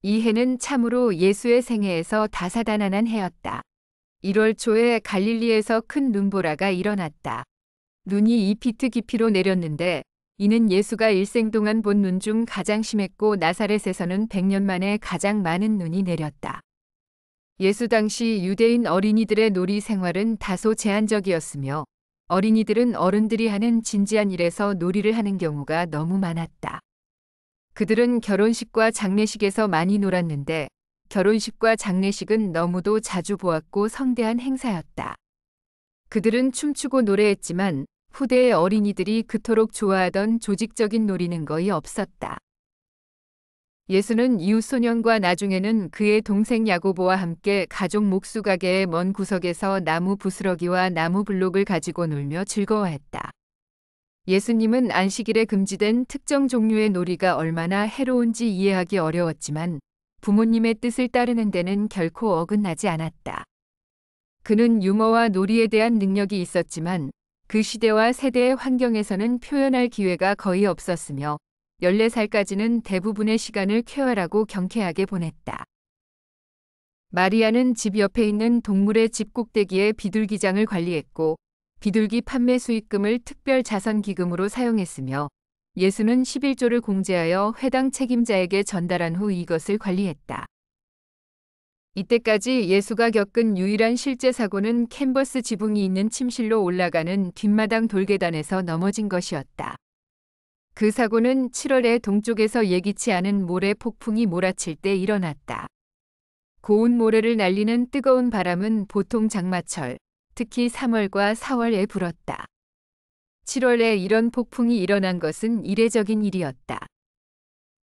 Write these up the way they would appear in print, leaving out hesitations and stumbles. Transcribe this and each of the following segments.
이 해는 참으로 예수의 생애에서 다사다난한 해였다. 1월 초에 갈릴리에서 큰 눈보라가 일어났다. 눈이 2피트 깊이로 내렸는데 이는 예수가 일생 동안 본 눈 중 가장 심했고 나사렛에서는 100년 만에 가장 많은 눈이 내렸다. 예수 당시 유대인 어린이들의 놀이 생활은 다소 제한적이었으며 어린이들은 어른들이 하는 진지한 일에서 놀이를 하는 경우가 너무 많았다. 그들은 결혼식과 장례식에서 많이 놀았는데 결혼식과 장례식은 너무도 자주 보았고 성대한 행사였다. 그들은 춤추고 노래했지만 후대의 어린이들이 그토록 좋아하던 조직적인 놀이는 거의 없었다. 예수는 이웃 소년과 나중에는 그의 동생 야고보와 함께 가족 목수 가게의 먼 구석에서 나무 부스러기와 나무 블록을 가지고 놀며 즐거워했다. 예수님은 안식일에 금지된 특정 종류의 놀이가 얼마나 해로운지 이해하기 어려웠지만 부모님의 뜻을 따르는 데는 결코 어긋나지 않았다. 그는 유머와 놀이에 대한 능력이 있었지만 그 시대와 세대의 환경에서는 표현할 기회가 거의 없었으며 14살까지는 대부분의 시간을 쾌활하고 경쾌하게 보냈다. 마리아는 집 옆에 있는 동물의 집 꼭대기에 비둘기장을 관리했고 비둘기 판매 수익금을 특별 자선 기금으로 사용했으며 예수는 11조를 공제하여 회당 책임자에게 전달한 후 이것을 관리했다. 이때까지 예수가 겪은 유일한 실제 사고는 캔버스 지붕이 있는 침실로 올라가는 뒷마당 돌계단에서 넘어진 것이었다. 그 사고는 7월에 동쪽에서 예기치 않은 모래 폭풍이 몰아칠 때 일어났다. 고운 모래를 날리는 뜨거운 바람은 보통 장마철, 특히 3월과 4월에 불었다. 7월에 이런 폭풍이 일어난 것은 이례적인 일이었다.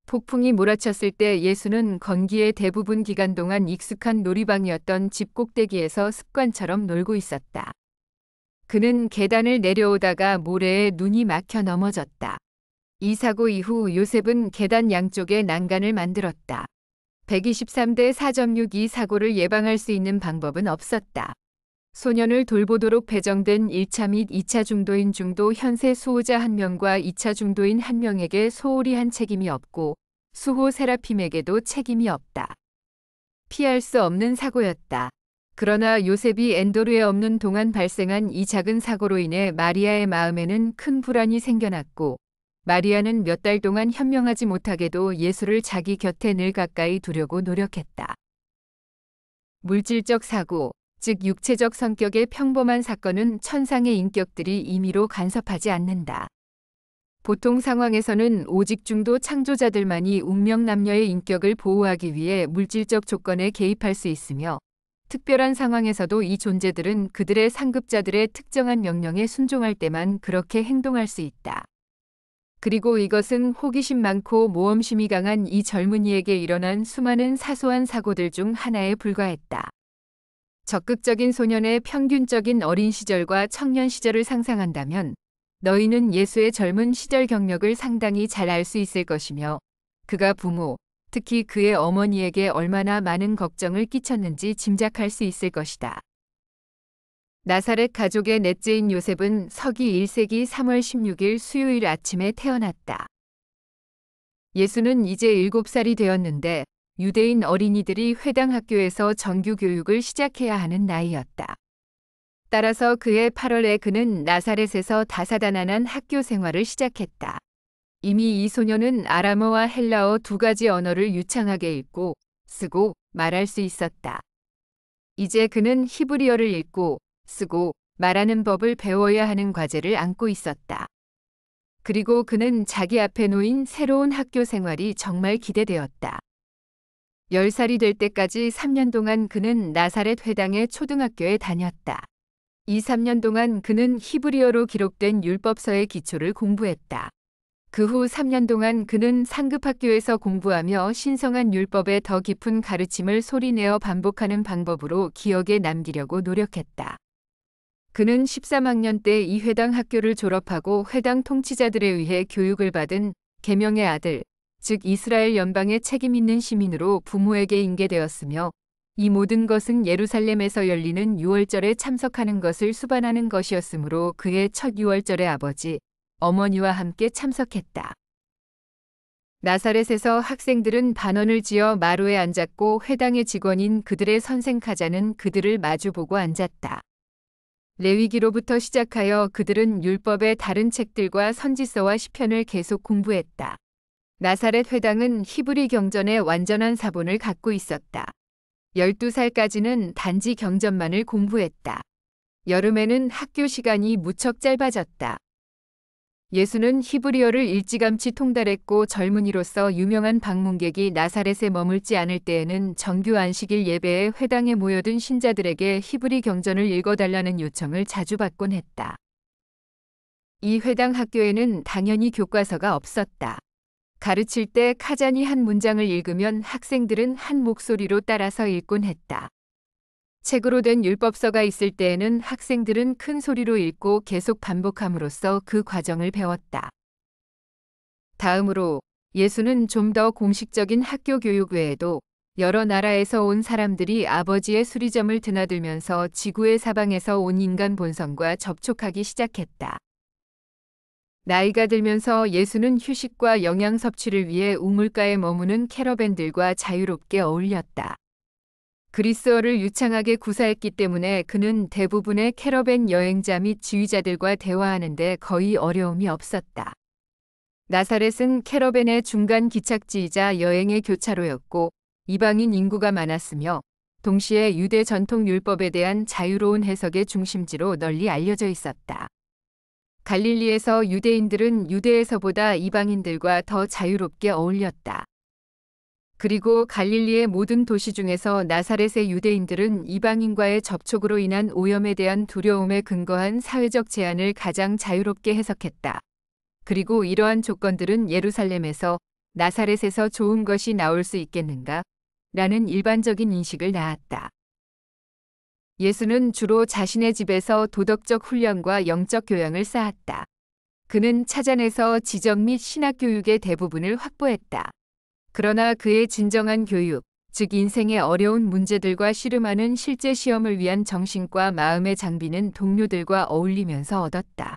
폭풍이 몰아쳤을 때 예수는 건기의 대부분 기간 동안 익숙한 놀이방이었던 집 꼭대기에서 습관처럼 놀고 있었다. 그는 계단을 내려오다가 모래에 눈이 막혀 넘어졌다. 이 사고 이후 요셉은 계단 양쪽에 난간을 만들었다. 123대 4.6 이 사고를 예방할 수 있는 방법은 없었다. 소년을 돌보도록 배정된 1차 및 2차 중도인 중도 현세 수호자 1명과 2차 중도인 1명에게 소홀히 한 책임이 없고 수호 세라핌에게도 책임이 없다. 피할 수 없는 사고였다. 그러나 요셉이 엔도르에 없는 동안 발생한 이 작은 사고로 인해 마리아의 마음에는 큰 불안이 생겨났고 마리아는 몇 달 동안 현명하지 못하게도 예수를 자기 곁에 늘 가까이 두려고 노력했다. 물질적 사고, 즉 육체적 성격의 평범한 사건은 천상의 인격들이 임의로 간섭하지 않는다. 보통 상황에서는 오직 중도 창조자들만이 운명남녀의 인격을 보호하기 위해 물질적 조건에 개입할 수 있으며 특별한 상황에서도 이 존재들은 그들의 상급자들의 특정한 명령에 순종할 때만 그렇게 행동할 수 있다. 그리고 이것은 호기심 많고 모험심이 강한 이 젊은이에게 일어난 수많은 사소한 사고들 중 하나에 불과했다. 적극적인 소년의 평균적인 어린 시절과 청년 시절을 상상한다면 너희는 예수의 젊은 시절 경력을 상당히 잘 알 수 있을 것이며 그가 부모, 특히 그의 어머니에게 얼마나 많은 걱정을 끼쳤는지 짐작할 수 있을 것이다. 나사렛 가족의 넷째인 요셉은 서기 1세기 3월 16일 수요일 아침에 태어났다. 예수는 이제 7살이 되었는데 유대인 어린이들이 회당 학교에서 정규 교육을 시작해야 하는 나이였다. 따라서 그해 8월에 그는 나사렛에서 다사다난한 학교 생활을 시작했다. 이미 이 소녀는 아람어와 헬라어 두 가지 언어를 유창하게 읽고 쓰고 말할 수 있었다. 이제 그는 히브리어를 읽고 쓰고 말하는 법을 배워야 하는 과제를 안고 있었다. 그리고 그는 자기 앞에 놓인 새로운 학교 생활이 정말 기대되었다. 10살이 될 때까지 3년 동안 그는 나사렛 회당의 초등학교에 다녔다. 이 3년 동안 그는 히브리어로 기록된 율법서의 기초를 공부했다. 그 후 3년 동안 그는 상급학교에서 공부하며 신성한 율법의 더 깊은 가르침을 소리내어 반복하는 방법으로 기억에 남기려고 노력했다. 그는 13학년 때 이 회당 학교를 졸업하고 회당 통치자들에 의해 교육을 받은 계명의 아들, 즉 이스라엘 연방의 책임 있는 시민으로 부모에게 인계되었으며 이 모든 것은 예루살렘에서 열리는 유월절에 참석하는 것을 수반하는 것이었으므로 그의 첫 유월절의 아버지, 어머니와 함께 참석했다. 나사렛에서 학생들은 반원을 지어 마루에 앉았고 회당의 직원인 그들의 선생 카자는 그들을 마주보고 앉았다. 레위기로부터 시작하여 그들은 율법의 다른 책들과 선지서와 시편을 계속 공부했다. 나사렛 회당은 히브리 경전의 완전한 사본을 갖고 있었다. 12살까지는 단지 경전만을 공부했다. 여름에는 학교 시간이 무척 짧아졌다. 예수는 히브리어를 일찌감치 통달했고 젊은이로서 유명한 방문객이 나사렛에 머물지 않을 때에는 정규 안식일 예배에 회당에 모여든 신자들에게 히브리 경전을 읽어달라는 요청을 자주 받곤 했다. 이 회당 학교에는 당연히 교과서가 없었다. 가르칠 때 카잔이 한 문장을 읽으면 학생들은 한 목소리로 따라서 읽곤 했다. 책으로 된 율법서가 있을 때에는 학생들은 큰 소리로 읽고 계속 반복함으로써 그 과정을 배웠다. 다음으로 예수는 좀 더 공식적인 학교 교육 외에도 여러 나라에서 온 사람들이 아버지의 수리점을 드나들면서 지구의 사방에서 온 인간 본성과 접촉하기 시작했다. 나이가 들면서 예수는 휴식과 영양 섭취를 위해 우물가에 머무는 캐러밴들과 자유롭게 어울렸다. 그리스어를 유창하게 구사했기 때문에 그는 대부분의 캐러밴 여행자 및 지휘자들과 대화하는 데 거의 어려움이 없었다. 나사렛은 캐러밴의 중간 기착지이자 여행의 교차로였고 이방인 인구가 많았으며 동시에 유대 전통 율법에 대한 자유로운 해석의 중심지로 널리 알려져 있었다. 갈릴리에서 유대인들은 유대에서보다 이방인들과 더 자유롭게 어울렸다. 그리고 갈릴리의 모든 도시 중에서 나사렛의 유대인들은 이방인과의 접촉으로 인한 오염에 대한 두려움에 근거한 사회적 제한을 가장 자유롭게 해석했다. 그리고 이러한 조건들은 예루살렘에서 나사렛에서 좋은 것이 나올 수 있겠는가? 라는 일반적인 인식을 낳았다. 예수는 주로 자신의 집에서 도덕적 훈련과 영적 교양을 쌓았다. 그는 차잔에서 지적 및 신학 교육의 대부분을 확보했다. 그러나 그의 진정한 교육, 즉 인생의 어려운 문제들과 씨름하는 실제 시험을 위한 정신과 마음의 장비는 동료들과 어울리면서 얻었다.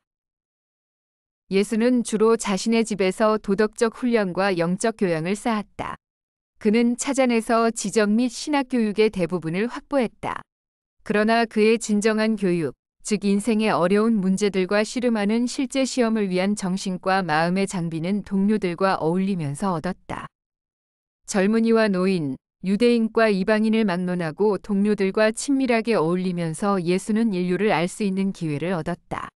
예수는 주로 자신의 집에서 도덕적 훈련과 영적 교양을 쌓았다. 그는 차잔에서 지적 및 신학 교육의 대부분을 확보했다. 그러나 그의 진정한 교육, 즉 인생의 어려운 문제들과 씨름하는 실제 시험을 위한 정신과 마음의 장비는 동료들과 어울리면서 얻었다. 젊은이와 노인, 유대인과 이방인을 막론하고 동료들과 친밀하게 어울리면서 예수는 인류를 알 수 있는 기회를 얻었다.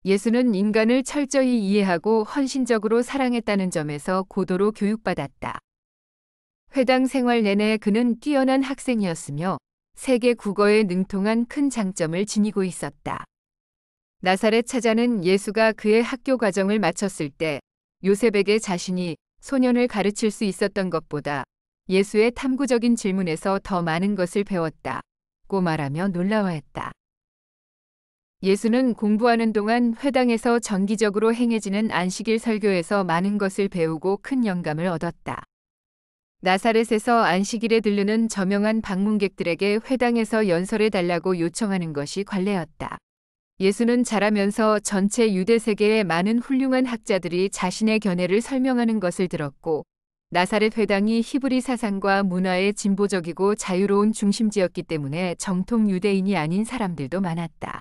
예수는 인간을 철저히 이해하고 헌신적으로 사랑했다는 점에서 고도로 교육받았다. 회당 생활 내내 그는 뛰어난 학생이었으며 세계 국어에 능통한 큰 장점을 지니고 있었다. 나사렛 차자는 예수가 그의 학교 과정을 마쳤을 때 요셉에게 자신이 소년을 가르칠 수 있었던 것보다 예수의 탐구적인 질문에서 더 많은 것을 배웠다고 말하며 놀라워했다. 예수는 공부하는 동안 회당에서 정기적으로 행해지는 안식일 설교에서 많은 것을 배우고 큰 영감을 얻었다. 나사렛에서 안식일에 들르는 저명한 방문객들에게 회당에서 연설해 달라고 요청하는 것이 관례였다. 예수는 자라면서 전체 유대 세계의 많은 훌륭한 학자들이 자신의 견해를 설명하는 것을 들었고 나사렛 회당이 히브리 사상과 문화의 진보적이고 자유로운 중심지였기 때문에 정통 유대인이 아닌 사람들도 많았다.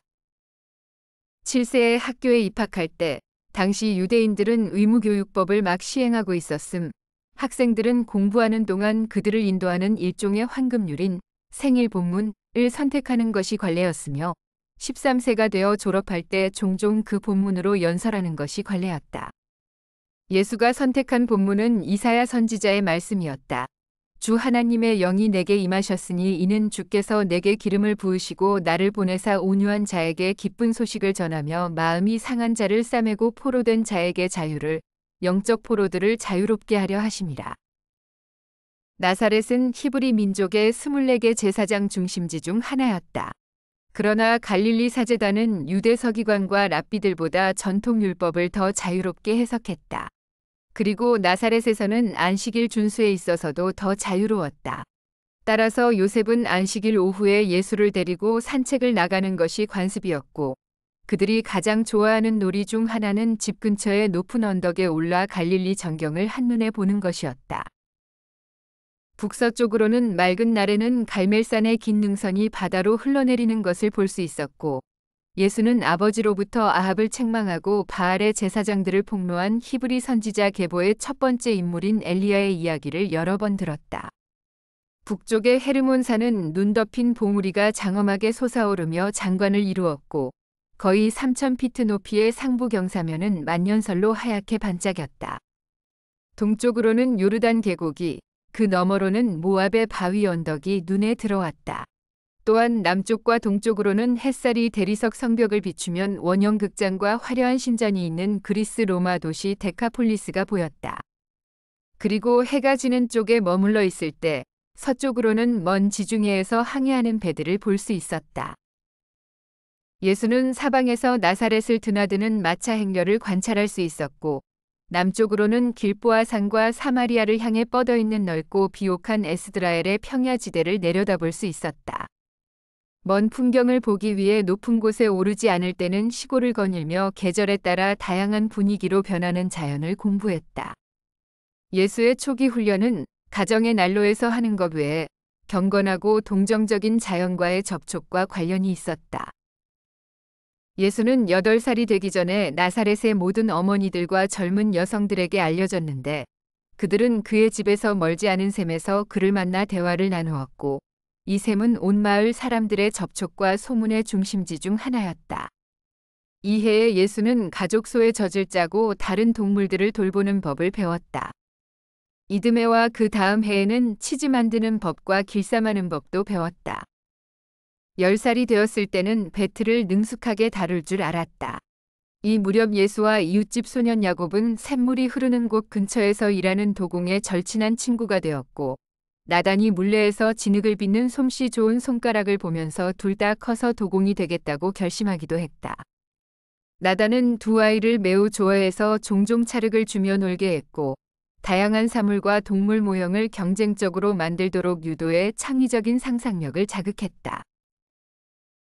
7세에 학교에 입학할 때 당시 유대인들은 의무교육법을 막 시행하고 있었음. 학생들은 공부하는 동안 그들을 인도하는 일종의 황금률인 생일 본문을 선택하는 것이 관례였으며 13세가 되어 졸업할 때 종종 그 본문으로 연설하는 것이 관례였다. 예수가 선택한 본문은 이사야 선지자의 말씀이었다. 주 하나님의 영이 내게 임하셨으니 이는 주께서 내게 기름을 부으시고 나를 보내사 온유한 자에게 기쁜 소식을 전하며 마음이 상한 자를 싸매고 포로된 자에게 자유를 영적 포로들을 자유롭게 하려 하심이라. 나사렛은 히브리 민족의 24개 제사장 중심지 중 하나였다. 그러나 갈릴리 사제단은 유대 서기관과 랍비들보다 전통 율법을 더 자유롭게 해석했다. 그리고 나사렛에서는 안식일 준수에 있어서도 더 자유로웠다. 따라서 요셉은 안식일 오후에 예수를 데리고 산책을 나가는 것이 관습이었고 그들이 가장 좋아하는 놀이 중 하나는 집 근처의 높은 언덕에 올라 갈릴리 전경을 한눈에 보는 것이었다. 북서쪽으로는 맑은 날에는 갈멜산의 긴 능선이 바다로 흘러내리는 것을 볼 수 있었고, 예수는 아버지로부터 아합을 책망하고 바알의 제사장들을 폭로한 히브리 선지자 계보의 첫 번째 인물인 엘리야의 이야기를 여러 번 들었다. 북쪽의 헤르몬산은 눈 덮인 봉우리가 장엄하게 솟아오르며 장관을 이루었고, 거의 3,000피트 높이의 상부 경사면은 만년설로 하얗게 반짝였다. 동쪽으로는 요르단 계곡이, 그 너머로는 모압의 바위 언덕이 눈에 들어왔다. 또한 남쪽과 동쪽으로는 햇살이 대리석 성벽을 비추면 원형 극장과 화려한 신전이 있는 그리스 로마 도시 데카폴리스가 보였다. 그리고 해가 지는 쪽에 머물러 있을 때 서쪽으로는 먼 지중해에서 항해하는 배들을 볼 수 있었다. 예수는 사방에서 나사렛을 드나드는 마차 행렬을 관찰할 수 있었고, 남쪽으로는 길보아 산과 사마리아를 향해 뻗어 있는 넓고 비옥한 에스드라엘의 평야지대를 내려다볼 수 있었다. 먼 풍경을 보기 위해 높은 곳에 오르지 않을 때는 시골을 거닐며 계절에 따라 다양한 분위기로 변하는 자연을 공부했다. 예수의 초기 훈련은 가정의 난로에서 하는 것 외에 경건하고 동정적인 자연과의 접촉과 관련이 있었다. 예수는 8살이 되기 전에 나사렛의 모든 어머니들과 젊은 여성들에게 알려졌는데, 그들은 그의 집에서 멀지 않은 셈에서 그를 만나 대화를 나누었고, 이 셈은 온 마을 사람들의 접촉과 소문의 중심지 중 하나였다. 이 해에 예수는 가족소에 젖을 짜고 다른 동물들을 돌보는 법을 배웠다. 이듬해와 그 다음 해에는 치즈 만드는 법과 길쌈하는 법도 배웠다. 10살이 되었을 때는 배틀을 능숙하게 다룰 줄 알았다. 이 무렵 예수와 이웃집 소년 야곱은 샘물이 흐르는 곳 근처에서 일하는 도공의 절친한 친구가 되었고, 나단이 물레에서 진흙을 빚는 솜씨 좋은 손가락을 보면서 둘 다 커서 도공이 되겠다고 결심하기도 했다. 나단은 두 아이를 매우 좋아해서 종종 찰흙을 주며 놀게 했고, 다양한 사물과 동물 모형을 경쟁적으로 만들도록 유도해 창의적인 상상력을 자극했다.